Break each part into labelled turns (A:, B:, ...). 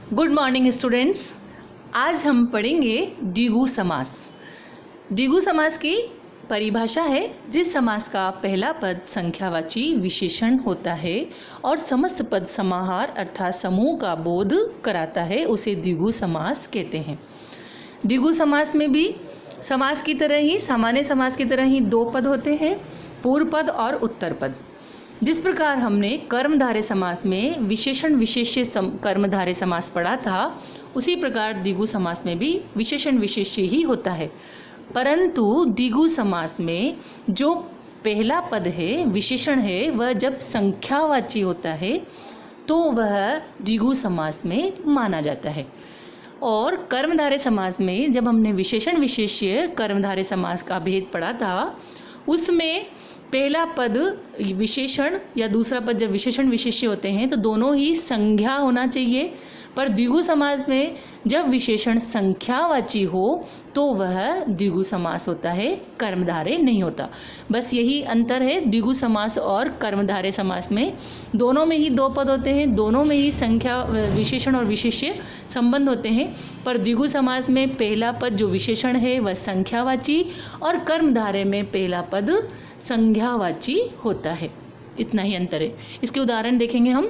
A: Good morning students. आज हम पढ़ेंगे द्विगु समास। द्विगु समास की परिभाषा है जिस समास का पहला पद संख्यावाची विशेषण होता है और समस्त पद समाहार अर्थात समूह का बोध कराता है, उसे द्विगु समास कहते हैं। द्विगु समास में भी समास की तरह ही, सामान्य समास की तरह ही दो पद होते हैं, पूर्व पद और उत्तर पद। जिस प्रकार हमने कर्मधारय समास में विशेषण विशेष्य कर्मधारय समास पढ़ा था, उसी प्रकार द्विगु समास में भी विशेषण विशेष्य ही होता है। परंतु द्विगु समास में जो पहला पद है, विशेषण है, वह जब संख्यावाची होता है तो वह द्विगु समास में माना जाता है। और कर्मधारय समास में जब हमने विशेषण विशेष्य कर्मधारय समास का भेद पढ़ा था, उसमें पहला पद विशेषण या दूसरा पद जब विशेषण विशेष्य होते हैं तो दोनों ही संज्ञा होना चाहिए, पर द्विगु समास में जब विशेषण संख्यावाची हो तो वह द्विगु समास होता है, कर्मधारय नहीं होता। बस यही अंतर है द्विगु समास और कर्मधारय समास में। दोनों में ही दो पद होते हैं, दोनों में ही संख्या विशेषण और विशेष्य संबंध होते हैं, पर द्विगु समास में पहला पद जो विशेषण है वह संख्यावाची और कर्मधारय में पहला पद संज्ञावाची होता है। इतना ही अंतर है। इसके उदाहरण देखेंगे हम।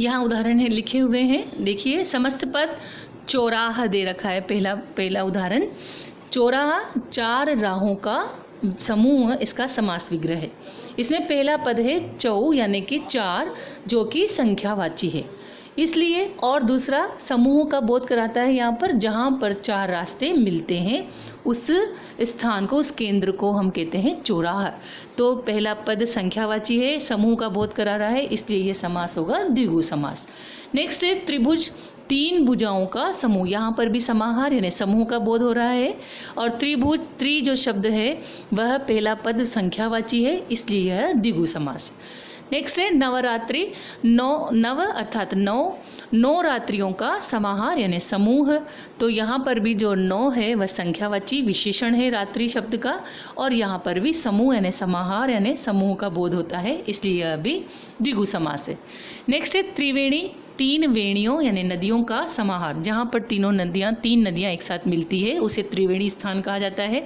A: यहाँ उदाहरण है लिखे हुए हैं, देखिए। समस्त पद चौराहा दे रखा है। पहला उदाहरण, चौराहा चार राहों का समूह, इसका समास विग्रह है। इसमें पहला पद है चौ यानी कि चार, जो कि संख्यावाची है इसलिए, और दूसरा समूह का बोध कराता है। यहाँ पर जहाँ पर चार रास्ते मिलते हैं उस स्थान को, उस केंद्र को हम कहते हैं चौराहा। तो पहला पद संख्यावाची है, समूह का बोध करा रहा है, इसलिए ये समास होगा द्विगु समास। नेक्स्ट है त्रिभुज, तीन भुजाओं का समूह। यहाँ पर भी समाहार यानी समूह का बोध हो रहा है। और त्रिभुज, त्रि जो शब्द है वह पहला पद संख्यावाची है, इसलिए यह द्विगु समास। नेक्स्ट है नवरात्रि, नव अर्थात नौ रात्रियों का समाहार यानी समूह। तो यहाँ पर भी जो नौ है वह संख्यावाची विशेषण है रात्रि शब्द का, और यहाँ पर भी समूह यानी समाहार यानी समूह का बोध होता है, इसलिए यह भी द्विगु समास है। नेक्स्ट है त्रिवेणी, तीन वेणियों यानी नदियों का समाहार। जहाँ पर तीन नदियाँ एक साथ मिलती है उसे त्रिवेणी स्थान कहा जाता है।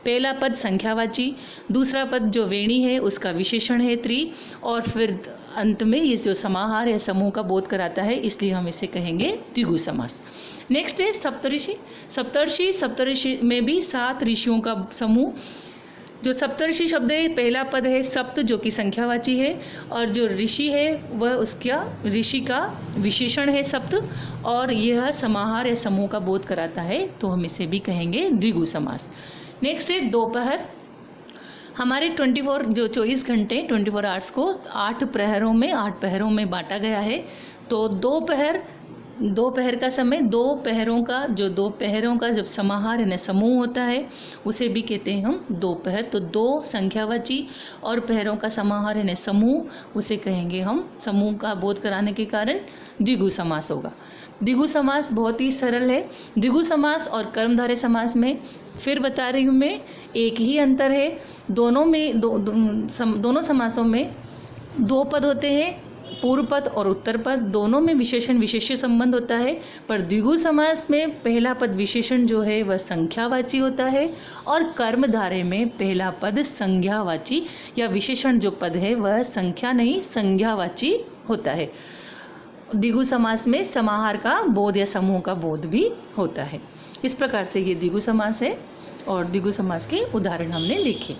A: पहला पद संख्यावाची, दूसरा पद जो वेणी है उसका विशेषण है त्रि, और फिर अंत में ये जो समाहार या समूह का बोध कराता है, इसलिए हम इसे कहेंगे द्विगु समास। नेक्स्ट है सप्तऋषि। सप्तऋषि में भी 7 ऋषियों का समूह। जो सप्तऋषि शब्द है, पहला पद है सप्त जो कि संख्यावाची है, और जो ऋषि है वह उसका ऋषि का विशेषण है सप्त, और यह समाहार या समूह का बोध कराता है, तो हम इसे भी कहेंगे द्विगु समास। नेक्स्ट है दोपहर। हमारे 24 घंटे 24 आवर्स को 8 पहरों में बांटा गया है। तो दोपहर का समय, दो पहरों का जब समाहार यानी समूह होता है उसे भी कहते हैं हम दोपहर। तो दो संख्यावाची और पहरों का समाहार यानी समूह, उसे कहेंगे हम, समूह का बोध कराने के कारण द्विगु समास होगा। द्विगु समास बहुत ही सरल है। द्विगु समास और कर्मधारय समास में फिर बता रही हूँ मैं, एक ही अंतर है। दोनों समासों में दो पद होते हैं, पूर्व पद और उत्तर पद। दोनों में विशेषण विशेष्य संबंध होता है, पर द्विगु समास में पहला पद विशेषण जो है वह संख्यावाची होता है, और कर्मधारय में पहला पद संज्ञावाची या विशेषण जो पद है वह संख्या नहीं संज्ञावाची होता है। द्विगु समास में समाहार का बोध या समूह का बोध भी होता है। इस प्रकार से ये द्विगु समास है, और द्विगु समास के उदाहरण हमने लिखे।